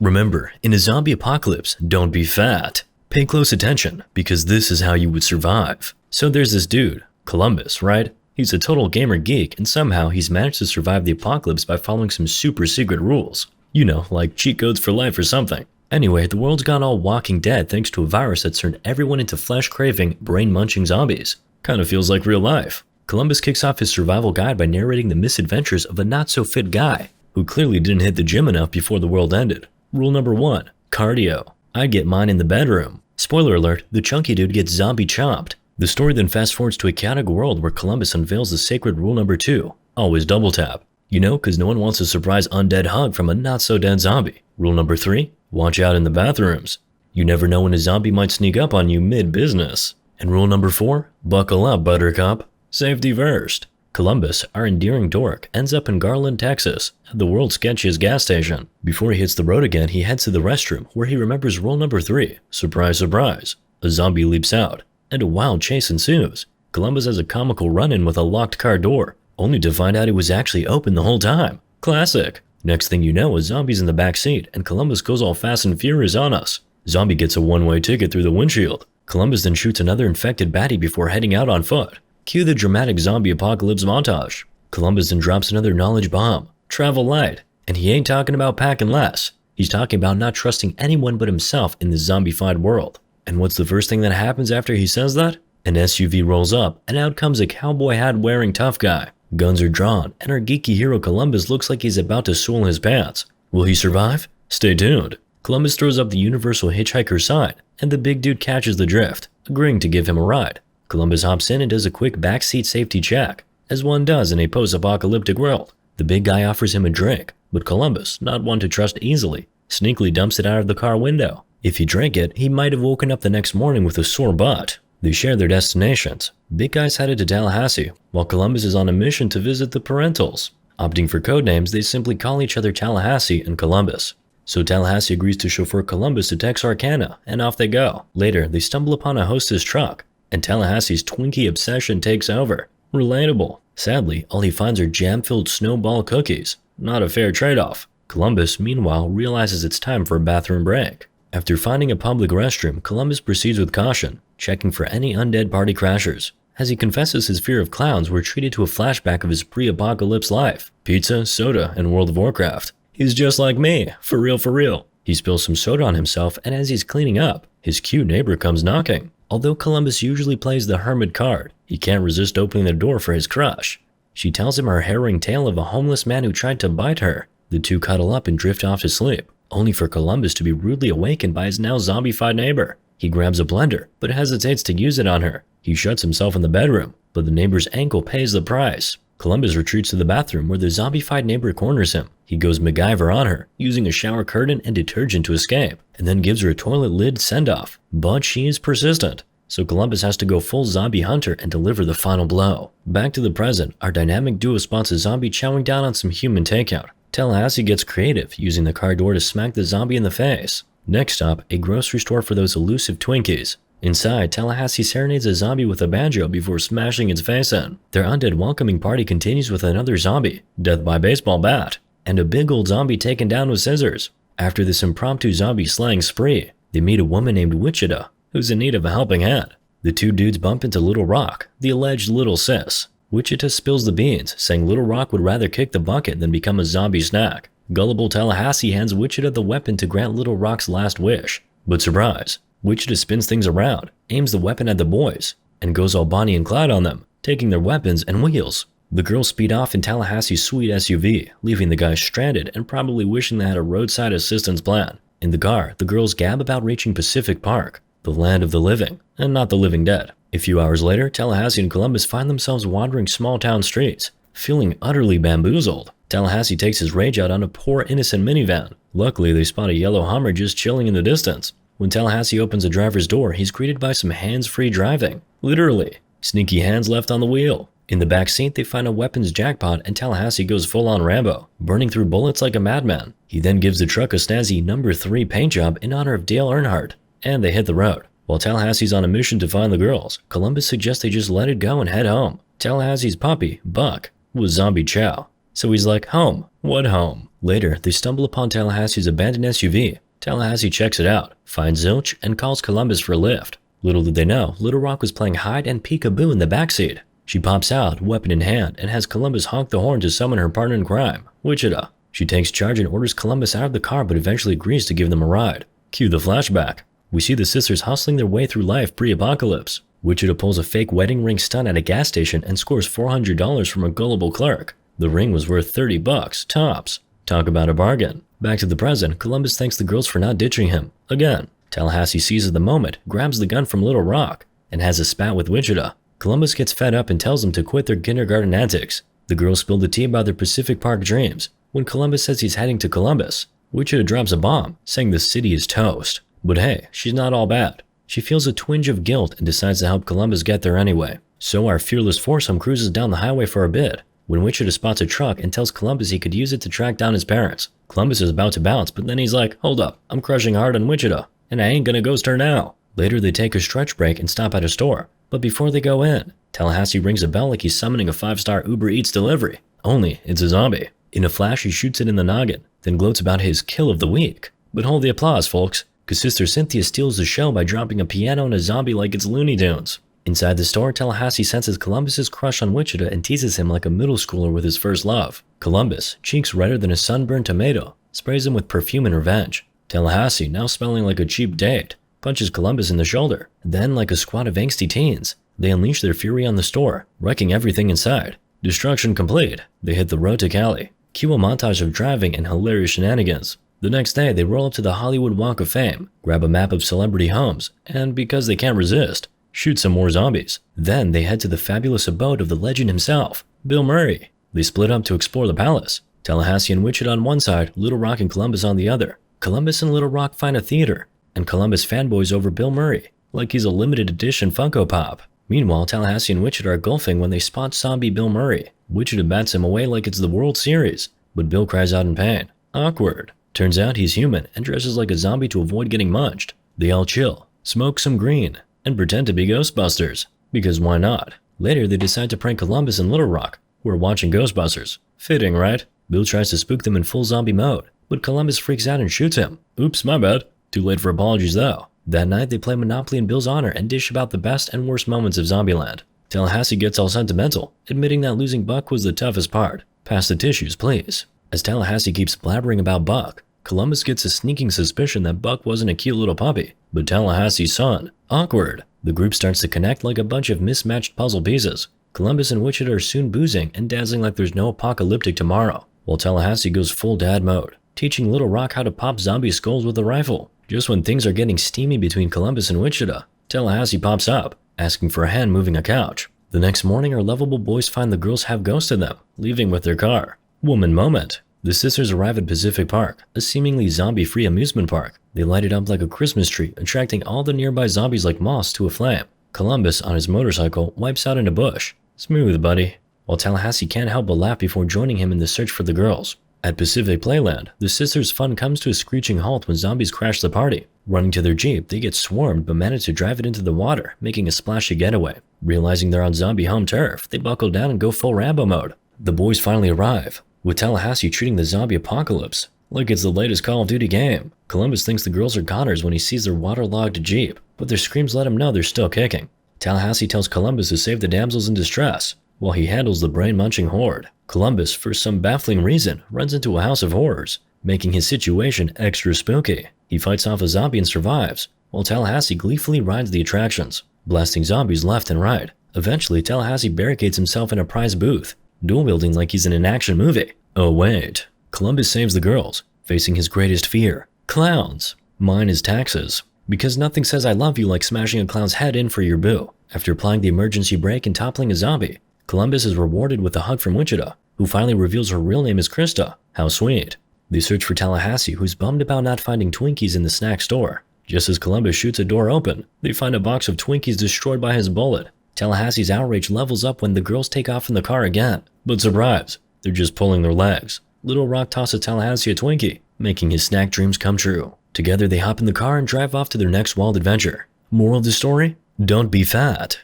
Remember, in a zombie apocalypse, don't be fat. Pay close attention, because this is how you would survive. So there's this dude, Columbus, right? He's a total gamer geek, and somehow he's managed to survive the apocalypse by following some super secret rules. You know, like cheat codes for life or something. Anyway, the world's gone all Walking Dead thanks to a virus that's turned everyone into flesh-craving, brain-munching zombies. Kinda feels like real life. Columbus kicks off his survival guide by narrating the misadventures of a not-so-fit guy who clearly didn't hit the gym enough before the world ended. Rule number 1. Cardio. I get mine in the bedroom. Spoiler alert, the chunky dude gets zombie chomped. The story then fast forwards to a chaotic world where Columbus unveils the sacred rule number 2. Always double tap. You know, cause no one wants a surprise undead hug from a not-so-dead zombie. Rule number 3. Watch out in the bathrooms. You never know when a zombie might sneak up on you mid-business. And rule number 4. Buckle up, buttercup. Safety first. Columbus, our endearing dork, ends up in Garland, Texas, at the world's sketchiest gas station. Before he hits the road again, he heads to the restroom, where he remembers rule number 3. Surprise, surprise. A zombie leaps out, and a wild chase ensues. Columbus has a comical run-in with a locked car door, only to find out it was actually open the whole time. Classic. Next thing you know, a zombie's in the back seat, and Columbus goes all fast and furious on us. Zombie gets a one-way ticket through the windshield. Columbus then shoots another infected baddie before heading out on foot. Cue the dramatic zombie apocalypse montage. Columbus then drops another knowledge bomb. Travel light. And he ain't talking about packing less. He's talking about not trusting anyone but himself in this zombified world. And what's the first thing that happens after he says that? An SUV rolls up, and out comes a cowboy hat wearing tough guy. Guns are drawn, and our geeky hero Columbus looks like he's about to soil his pants. Will he survive? Stay tuned. Columbus throws up the universal hitchhiker sign, and the big dude catches the drift, agreeing to give him a ride. Columbus hops in and does a quick backseat safety check, as one does in a post-apocalyptic world. The big guy offers him a drink, but Columbus, not one to trust easily, sneakily dumps it out of the car window. If he drank it, he might have woken up the next morning with a sore butt. They share their destinations. Big guy's headed to Tallahassee, while Columbus is on a mission to visit the parentals. Opting for codenames, they simply call each other Tallahassee and Columbus. So Tallahassee agrees to chauffeur Columbus to Texarkana, and off they go. Later, they stumble upon a hostess truck, and Tallahassee's Twinkie obsession takes over. Relatable. Sadly, all he finds are jam-filled snowball cookies. Not a fair trade-off. Columbus, meanwhile, realizes it's time for a bathroom break. After finding a public restroom, Columbus proceeds with caution, checking for any undead party crashers. As he confesses his fear of clowns, we're treated to a flashback of his pre-apocalypse life. Pizza, soda, and World of Warcraft. He's just like me. For real, for real. He spills some soda on himself, and as he's cleaning up, his cute neighbor comes knocking. Although Columbus usually plays the hermit card, he can't resist opening the door for his crush. She tells him her harrowing tale of a homeless man who tried to bite her. The two cuddle up and drift off to sleep, only for Columbus to be rudely awakened by his now zombified neighbor. He grabs a blender, but hesitates to use it on her. He shuts himself in the bedroom, but the neighbor's ankle pays the price. Columbus retreats to the bathroom where the zombified neighbor corners him. He goes MacGyver on her, using a shower curtain and detergent to escape, and then gives her a toilet lid send-off. But she is persistent, so Columbus has to go full zombie hunter and deliver the final blow. Back to the present, our dynamic duo spots a zombie chowing down on some human takeout. Tallahassee gets creative, using the car door to smack the zombie in the face. Next stop, a grocery store for those elusive Twinkies. Inside, Tallahassee serenades a zombie with a banjo before smashing its face in. Their undead welcoming party continues with another zombie, death by baseball bat, and a big old zombie taken down with scissors. After this impromptu zombie slaying spree, they meet a woman named Wichita, who's in need of a helping hand. The two dudes bump into Little Rock, the alleged little sis. Wichita spills the beans, saying Little Rock would rather kick the bucket than become a zombie snack. Gullible Tallahassee hands Wichita the weapon to grant Little Rock's last wish. But surprise, Wichita spins things around, aims the weapon at the boys, and goes all Bonnie and Clyde on them, taking their weapons and wheels. The girls speed off in Tallahassee's sweet SUV, leaving the guys stranded and probably wishing they had a roadside assistance plan. In the car, the girls gab about reaching Pacific Park, the land of the living, and not the living dead. A few hours later, Tallahassee and Columbus find themselves wandering small-town streets, feeling utterly bamboozled. Tallahassee takes his rage out on a poor innocent minivan. Luckily, they spot a yellow Hummer just chilling in the distance. When Tallahassee opens the driver's door, he's greeted by some hands-free driving. Literally. Sneaky hands left on the wheel. In the back seat, they find a weapons jackpot and Tallahassee goes full-on Rambo, burning through bullets like a madman. He then gives the truck a snazzy No. 3 paint job in honor of Dale Earnhardt, and they hit the road. While Tallahassee's on a mission to find the girls, Columbus suggests they just let it go and head home. Tallahassee's puppy, Buck, was zombie chow, so he's like, home. What home? Later, they stumble upon Tallahassee's abandoned SUV. Tallahassee checks it out, finds Zilch, and calls Columbus for a lift. Little did they know, Little Rock was playing hide and peekaboo in the backseat. She pops out, weapon in hand, and has Columbus honk the horn to summon her partner in crime, Wichita. She takes charge and orders Columbus out of the car but eventually agrees to give them a ride. Cue the flashback. We see the sisters hustling their way through life pre-apocalypse. Wichita pulls a fake wedding ring stunt at a gas station and scores $400 from a gullible clerk. The ring was worth $30 tops. Talk about a bargain. Back to the present, Columbus thanks the girls for not ditching him. Again, Tallahassee seizes the moment, grabs the gun from Little Rock, and has a spat with Wichita. Columbus gets fed up and tells them to quit their kindergarten antics. The girls spill the tea about their Pacific Park dreams. When Columbus says he's heading to Columbus, Wichita drops a bomb, saying the city is toast. But hey, she's not all bad. She feels a twinge of guilt and decides to help Columbus get there anyway. So our fearless foursome cruises down the highway for a bit, when Wichita spots a truck and tells Columbus he could use it to track down his parents. Columbus is about to bounce, but then he's like, hold up, I'm crushing hard on Wichita, and I ain't gonna ghost her now. Later they take a stretch break and stop at a store, but before they go in, Tallahassee rings a bell like he's summoning a 5-star Uber Eats delivery. Only it's a zombie. In a flash he shoots it in the noggin, then gloats about his kill of the week. But hold the applause, folks, because Sister Cynthia steals the show by dropping a piano and a zombie like it's Looney Tunes. Inside the store, Tallahassee senses Columbus's crush on Wichita and teases him like a middle schooler with his first love. Columbus, cheeks redder than a sunburned tomato, sprays him with perfume and revenge. Tallahassee, now smelling like a cheap date, punches Columbus in the shoulder. Then, like a squad of angsty teens, they unleash their fury on the store, wrecking everything inside. Destruction complete, they hit the road to Cali. Cue a montage of driving and hilarious shenanigans. The next day, they roll up to the Hollywood Walk of Fame, grab a map of celebrity homes, and because they can't resist, shoot some more zombies. Then they head to the fabulous abode of the legend himself, Bill Murray. They split up to explore the palace. Tallahassee and Wichita on one side, Little Rock and Columbus on the other. Columbus and Little Rock find a theater, and Columbus fanboys over Bill Murray, like he's a limited edition Funko Pop. Meanwhile, Tallahassee and Wichita are golfing when they spot zombie Bill Murray. Wichita bats him away like it's the World Series, but Bill cries out in pain. Awkward. Turns out he's human and dresses like a zombie to avoid getting munched. They all chill, smoke some green, and pretend to be Ghostbusters. Because why not? Later, they decide to prank Columbus and Little Rock, who are watching Ghostbusters. Fitting, right? Bill tries to spook them in full zombie mode, but Columbus freaks out and shoots him. Oops, my bad. Too late for apologies though. That night, they play Monopoly in Bill's honor and dish about the best and worst moments of Zombieland. Tallahassee gets all sentimental, admitting that losing Buck was the toughest part. Pass the tissues, please. As Tallahassee keeps blabbering about Buck, Columbus gets a sneaking suspicion that Buck wasn't a cute little puppy, but Tallahassee's son. Awkward. The group starts to connect like a bunch of mismatched puzzle pieces. Columbus and Wichita are soon boozing and dazzling like there's no apocalyptic tomorrow, while Tallahassee goes full dad mode, teaching Little Rock how to pop zombie skulls with a rifle. Just when things are getting steamy between Columbus and Wichita, Tallahassee pops up, asking for a hand moving a couch. The next morning, our lovable boys find the girls have ghosted them, leaving with their car. Woman moment. The sisters arrive at Pacific Park, a seemingly zombie-free amusement park. They light it up like a Christmas tree, attracting all the nearby zombies like moths to a flame. Columbus, on his motorcycle, wipes out in a bush. Smooth, buddy. While Tallahassee can't help but laugh before joining him in the search for the girls. At Pacific Playland, the sisters' fun comes to a screeching halt when zombies crash the party. Running to their Jeep, they get swarmed but manage to drive it into the water, making a splashy getaway. Realizing they're on zombie home turf, they buckle down and go full Rambo mode. The boys finally arrive, with Tallahassee treating the zombie apocalypse like it's the latest Call of Duty game. Columbus thinks the girls are goners when he sees their waterlogged Jeep, but their screams let him know they're still kicking. Tallahassee tells Columbus to save the damsels in distress, while he handles the brain-munching horde. Columbus, for some baffling reason, runs into a house of horrors, making his situation extra spooky. He fights off a zombie and survives, while Tallahassee gleefully rides the attractions, blasting zombies left and right. Eventually, Tallahassee barricades himself in a prize booth, dual-wielding like he's in an action movie. Oh wait, Columbus saves the girls, facing his greatest fear. Clowns. Mine is taxes. Because nothing says I love you like smashing a clown's head in for your boo. After applying the emergency brake and toppling a zombie, Columbus is rewarded with a hug from Wichita, who finally reveals her real name is Krista. How sweet. They search for Tallahassee, who's bummed about not finding Twinkies in the snack store. Just as Columbus shoots a door open, they find a box of Twinkies destroyed by his bullet. Tallahassee's outrage levels up when the girls take off in the car again. But surprise, they're just pulling their legs. Little Rock tosses Tallahassee a Twinkie, making his snack dreams come true. Together they hop in the car and drive off to their next wild adventure. Moral of the story? Don't be fat.